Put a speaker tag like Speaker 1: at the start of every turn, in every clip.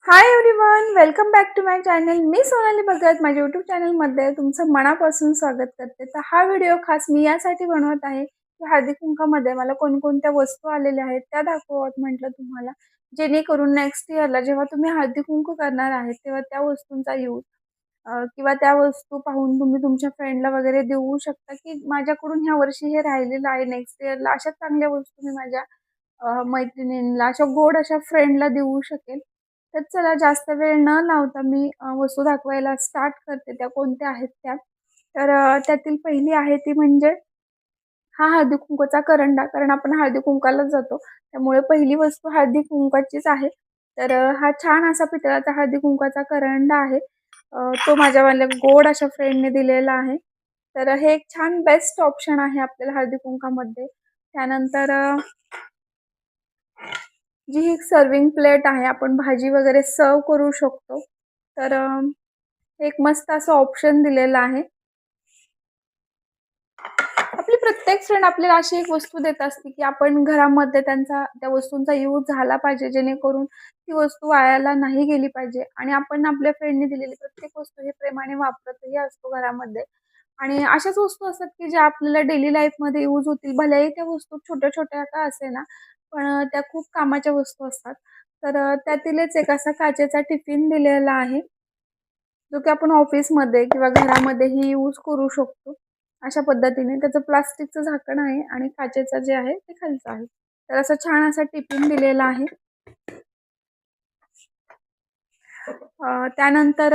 Speaker 1: High everyone, welcome back to my channel. मी सोनाली भगत माझ्या YouTube चॅनलमध्ये तुमचं मनापासून स्वागत करते. तर हा व्हिडिओ खास मी यासाठी बनवत आहे की हळदी कुंकामध्ये मला कोणकोणत्या वस्तू आलेल्या आहेत त्या दाखवत म्हटलं तुम्हाला, जेणेकरून नेक्स्ट इयरला जेव्हा तुम्ही हळदी कुंकू करणार आहेत तेव्हा त्या वस्तूंचा यूज किंवा त्या वस्तू पाहून तुम्ही तुमच्या फ्रेंडला वगैरे देऊ शकता की माझ्याकडून ह्या वर्षी हे राहिलेलं आहे, नेक्स्ट इयरला अशा चांगल्या वस्तू मी माझ्या मैत्रिणींना, अशा गोड अशा फ्रेंडला देऊ शकेल. तर चला जास्त वेळ न लावता मी वस्तू दाखवायला स्टार्ट करते. त्या कोणत्या आहेत त्या. तर त्यातील पहिली आहे ती म्हणजे हा हळदी-कुंकवाचा करंडा. कारण आपण हळदी-कुंकवालाच जातो. त्यामुळे पहिली वस्तू हळदी-कुंकवाचीच आहे. तर हा छान असा पितळाचा हळदी-कुंकवाचा करंडा आहे. तो माझ्या गोड अशा फ्रेंडने दिलेला आहे. तर हे एक छान बेस्ट ऑप्शन आहे आपल्याला हळदी-कुंकवामध्ये. त्यानंतर जी ही सर्व्हिंग प्लेट आहे, आपण भाजी वगैरे सर्व्ह करू शकतो. तर एक मस्त असं ऑप्शन दिलेलं आहे. आपली प्रत्येक फ्रेंड आपल्याला अशी एक वस्तू देत असते, की आपण घरामध्ये त्या वस्तूंचा यूज झाला पाहिजे, जेणेकरून ती वस्तू वायाला नाही गेली पाहिजे आणि आपण आपल्या फ्रेंडने दिलेली प्रत्येक वस्तू हे प्रेमाने वापरतही असतो घरामध्ये. आणि अशाच वस्तू असतात, की ज्या आपल्याला डेली लाईफमध्ये यूज होतील. भलेही त्या वस्तू छोट्या-छोट्या का असेना, पण त्या खूप कामाच्या वस्तू असतात. तर त्यातीलच एक असा काचेचा टिफिन दिलेला आहे, जो की आपण ऑफिसमध्ये किंवा घरामध्येही यूज करू शकतो. अशा पद्धतीने त्याचं प्लास्टिकचं झाकण आहे आणि काचेचं जे आहे ते खालचं आहे. तर असं छान असा टिफिन दिलेला आहे. त्यानंतर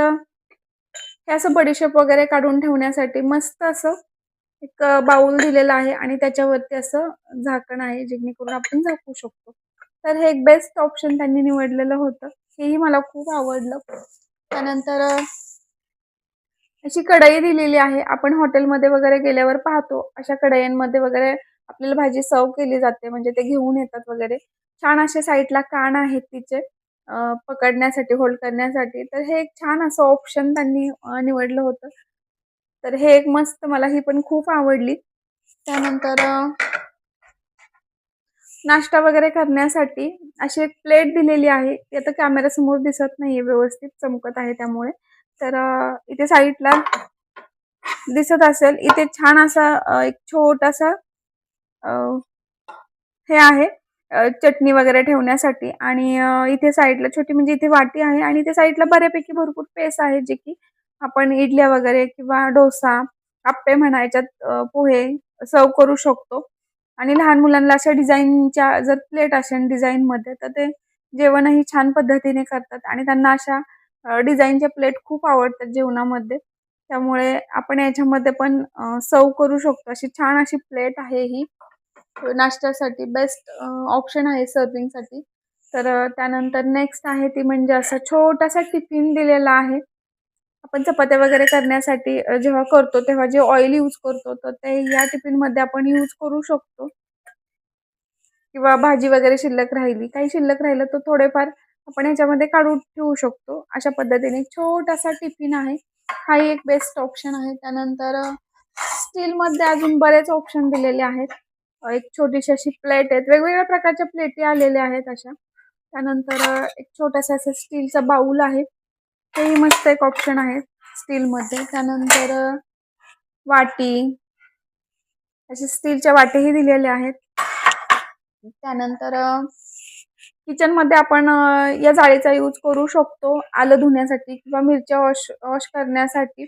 Speaker 1: हे असं बडीशेप वगैरे काढून ठेवण्यासाठी मस्त असं एक बाउल दिलेला आहे आणि त्याच्यावरती असं झाकण आहे, जेणेकरून आपण झाकू शकतो. तर हे एक बेस्ट ऑप्शन त्यांनी निवडलेलं होतं. हेही मला खूप आवडलं. त्यानंतर अशी कढई दिलेली आहे. आपण हॉटेलमध्ये वगैरे गेल्यावर पाहतो, अशा कढयांमध्ये वगैरे आपल्याला भाजी सर्व्ह केली जाते. म्हणजे ते घेऊन येतात वगैरे. छान असे साईडला कान आहेत तिचे पकडण्यासाठी, होल्ड करण्यासाठी. तर हे एक छान असं ऑप्शन त्यांनी निवडलं होतं. तर हे एक मस्त, मला ही पण खूप आवडली. त्यानंतर नाश्ता वगैरे करण्यासाठी अशी एक प्लेट दिलेली आहे. ती आता कॅमेरासमोर दिसत नाहीये व्यवस्थित, चमकत आहे त्यामुळे. तर इथे साईडला दिसत असेल, इथे छान असा एक छोटासा अ, हे आहे चटणी वगैरे ठेवण्यासाठी आणि इथे साईडला छोटी म्हणजे इथे वाटी आहे आणि इथे साईडला बऱ्यापैकी भरपूर स्पेस आहे, जे की आपण इडल्या वगैरे किंवा डोसा, आप्पे म्हणा, याच्यात पोहे सर्व्ह करू शकतो. आणि लहान मुलांना अशा डिझाईनच्या जर प्लेट असेल डिझाईनमध्ये, तर ते जेवणही छान पद्धतीने करतात आणि त्यांना अशा डिझाईनच्या प्लेट खूप आवडतात जेवणामध्ये. त्यामुळे आपण याच्यामध्ये पण सर्व्ह करू शकतो. अशी छान अशी प्लेट आहे ही. नाश्त्यासाठी बेस्ट ऑप्शन आहे सर्व्हिंगसाठी. तर त्यानंतर नेक्स्ट आहे ती म्हणजे असा छोटासा टिफिन दिलेला आहे. आपण चपात्या वगैरे करण्यासाठी जेव्हा करतो तेव्हा जे ऑइल यूज करतो, तर ते या टिफिनमध्ये आपण यूज करू शकतो. किंवा भाजी वगैरे शिल्लक राहिली, काही शिल्लक राहिलं तर थोडेफार आपण ह्याच्यामध्ये काढून ठेवू शकतो. अशा पद्धतीने छोटासा टिफिन आहे. हाही एक बेस्ट ऑप्शन आहे. त्यानंतर स्टीलमध्ये अजून बरेच ऑप्शन दिलेले आहेत. एक छोटीशी अशी प्लेट आहेत. वेगवेगळ्या प्रकारच्या प्लेटी आलेल्या आहेत अशा. त्यानंतर एक छोटासा असा स्टीलचा बाउल आहे. तेही मस्त एक ऑप्शन आहे स्टीलमध्ये. त्यानंतर वाटी, अशा स्टीलच्या वाटीही दिलेल्या आहेत. त्यानंतर किचनमध्ये आपण या जाळीचा यूज करू शकतो आलं धुण्यासाठी किंवा मिरच्या वॉश वॉश करण्यासाठी.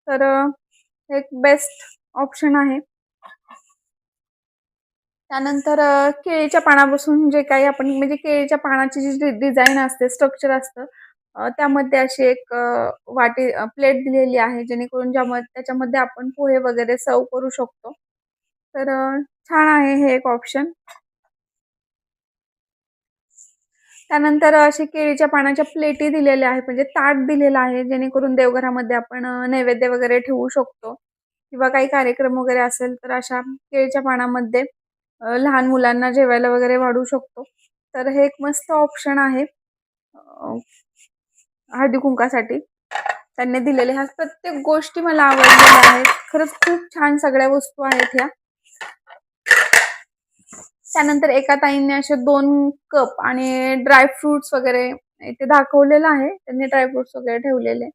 Speaker 1: तर एक बेस्ट ऑप्शन आहे. त्यानंतर केळीच्या पानापासून जे काही आपण म्हणजे केळीच्या पानाची जी डिझाइन असते, स्ट्रक्चर असतं, त्यामध्ये अशी एक वाटी प्लेट दिलेली आहे, जेणेकरून त्याच्यामध्ये आपण पोहे वगैरे सर्व्ह करू शकतो. तर छान आहे हे एक ऑप्शन. त्यानंतर असे केळीच्या पानाच्या प्लेटी दिलेल्या आहेत, म्हणजे ताट दिलेलं आहे, जेणेकरून देवघरामध्ये आपण नैवेद्य वगैरे ठेवू शकतो किंवा काही कार्यक्रम वगैरे असेल तर अशा केळीच्या पानामध्ये लहान मुलांना जेवायला वगैरे वाढू शकतो. तर हे एक मस्त ऑप्शन आहे हळदी-कुंकवासाठी त्यांनी दिलेले. ह्या प्रत्येक गोष्टी मला आवडलेल्या आहेत. खरंच खूप छान सगळ्या वस्तू आहेत ह्या. त्यानंतर एका ताईंनी असे 2 कप आणि ड्राय फ्रुट्स वगैरे इथे दाखवलेलं आहे त्यांनी ड्रायफ्रुट्स वगैरे ठेवलेले.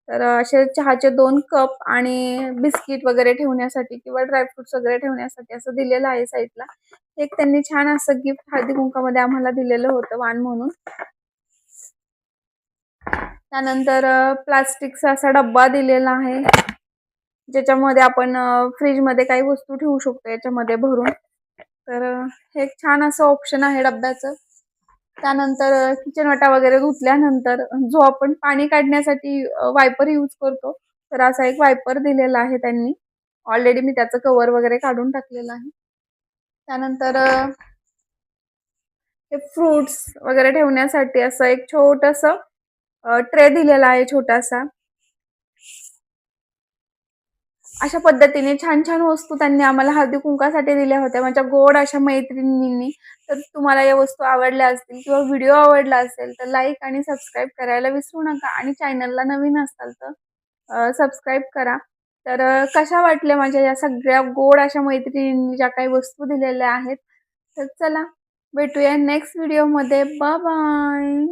Speaker 1: तर असे चहाचे 2 कप आणि बिस्किट वगैरे ठेवण्यासाठी किंवा ड्रायफ्रुट्स वगैरे ठेवण्यासाठी असं दिलेलं आहे साईडला. एक त्यांनी छान असं गिफ्ट हळदी-कुंकामध्ये आम्हाला दिलेलं होतं वाण म्हणून. त्यानंतर प्लास्टिकचा असा डब्बा दिलेला आहे, ज्याच्यामध्ये आपण फ्रिजमध्ये काही वस्तू ठेवू शकतो याच्यामध्ये भरून. तर हे एक छान असं ऑप्शन आहे डब्याचं. त्यानंतर किचन वाटा वगैरे धुतल्यानंतर जो आपण पाणी काढण्यासाठी वायपर यूज करतो, तर असा एक वायपर दिलेला आहे त्यांनी. ऑलरेडी मी त्याचं कव्हर वगैरे काढून टाकलेलं आहे. त्यानंतर हे फ्रुट्स वगैरे ठेवण्यासाठी असं एक छोटंसं ट्रे दिलेला आहे छोटासा. अशा पद्धतीने छान-छान वस्तू त्यांनी आम्हाला हळदी-कुंकासाठी दिल्या होत्या माझ्या गोड अशा मैत्रिणींनी. तर तुम्हाला या वस्तू आवडल्या असतील किंवा व्हिडिओ आवडला असेल तर लाईक आणि सबस्क्राईब करायला विसरू नका आणि चॅनलला नवीन असाल तर सबस्क्राईब करा. तर कशा वाटल्या माझ्या या सगळ्या गोड अशा मैत्रिणींनी ज्या काही वस्तू दिलेल्या आहेत. तर चला भेटूया नेक्स्ट व्हिडिओमध्ये. Bye bye.